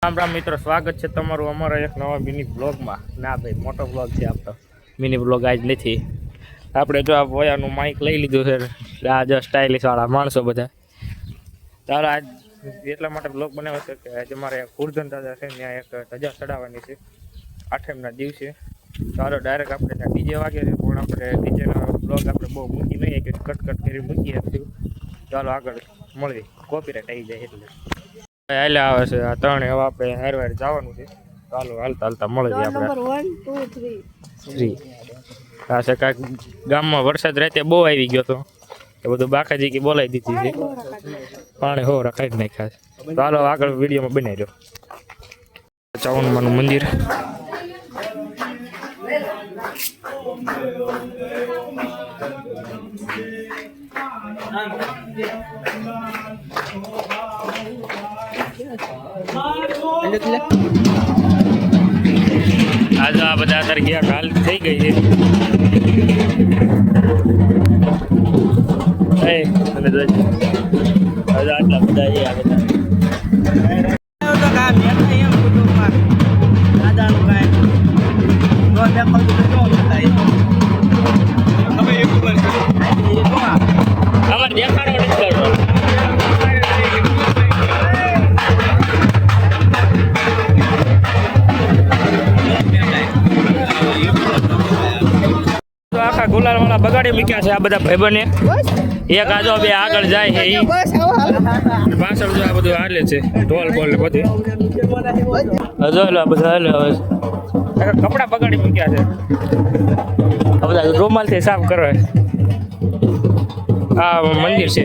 રામ રામ મિત્રો, સ્વાગત છે તમારું અમારા એક નવા મિની બ્લોગમાં. ના ભાઈ, મોટો બ્લોગ છે આપણો, મિની બ્લોગ આજ નથી. આપણે જો આ વયાનું માઇક લઈ લીધું છે, આ જો સ્ટાઇલિશવાળા માણસો બધા. તારો આજ એટલા માટે બ્લોગ બનાવ્યો છે કે આજે મારે કુરધન દાદા છે ત્યાં એક ધજા ચડાવવાની છે આઠમના દિવસે. તારો ડાયરેક્ટ આપણે ત્યાં ડીજે વાગે છે, પણ આપણે ડીજેનો બ્લોગ આપણે બહુ મૂકી નહીં કે કટ કરી મૂકીએ છીએ. ચાલો આગળ મળી, કોપીરાઈટ આવી જાય એટલે હાલે આવે છે આ ત્રણે. હવે આપણે હારવાર જવાનું છે. ચાલો હાલતા હાલતા મળી જાય આપણે. 3 આ છે કાંઈક ગામમાં વરસાદ રાતે બહુ આવી ગયો હતો, એ બધું બાકાજી કે બોલાવી દીધી છે, પાણી હો રખાઈ નાખ્યા છે. ચાલો આગળ વિડીયોમાં બનાવી દો. ચાવણમાનું મંદિર. આજે આ બધા અત્યારે ગયા કાલ થઈ ગઈ છે. આટલા બધા છે આ બધા. અમારે દેખાડો નથી કરતો. આખા ગુલાલ વાળા બગાડી મૂક્યા છે આ બધા ભાઈબંધે. એક આજો બે આગળ જાય છે, ઈ પાછળ જો આ બધું હાલે છે, ઢોલ બોલ ને બધું હજો આ બધા હાલે. હવે કપડા બગાડી મૂક્યા છે આ બધા, રૂમાલથી સાફ કરે. આ મંદિર છે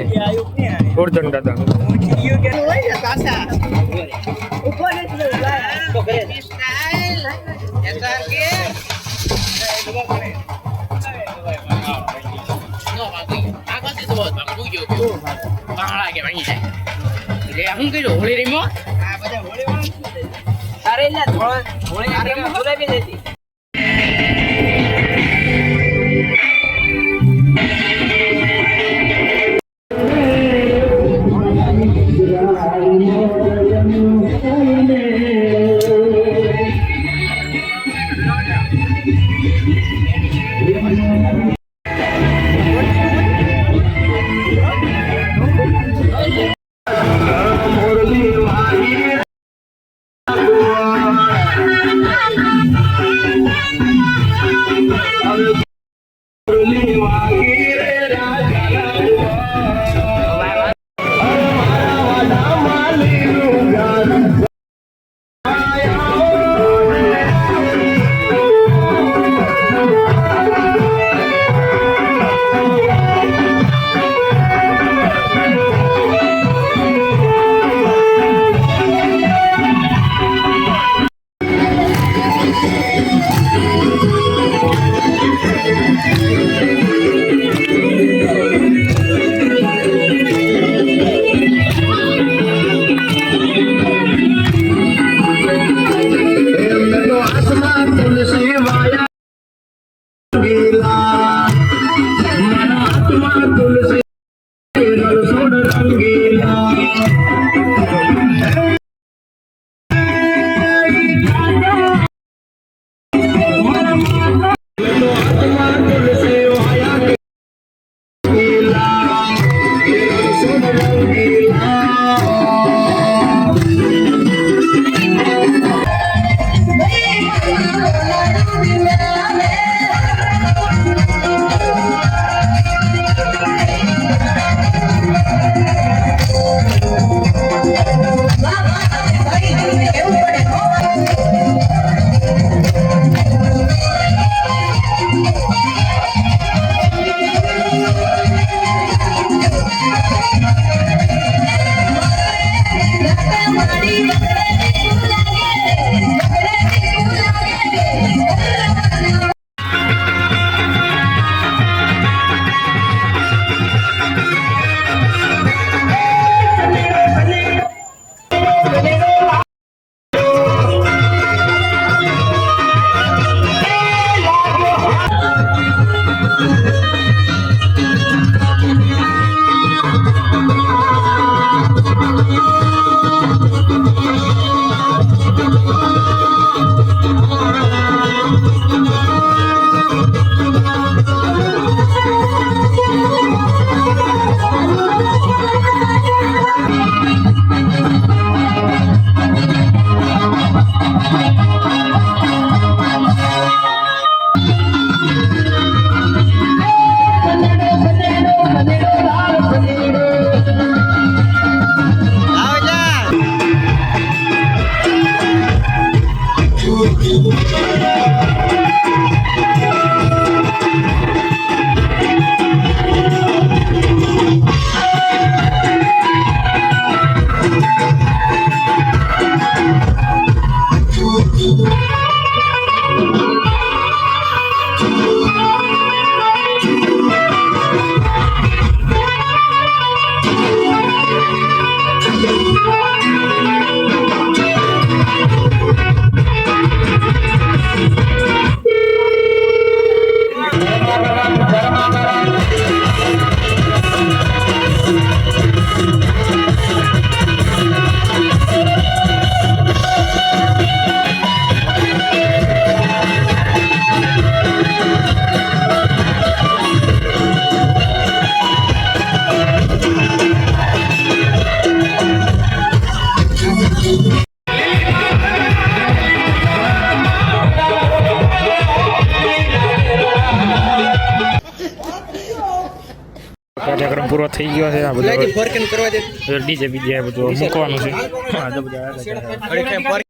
કુરધન દાદા. કાર્યક્રમ પૂરો થઈ ગયો છે આ બધું ડીજે બીજે બધું મૂકવાનું છે હા તો બધા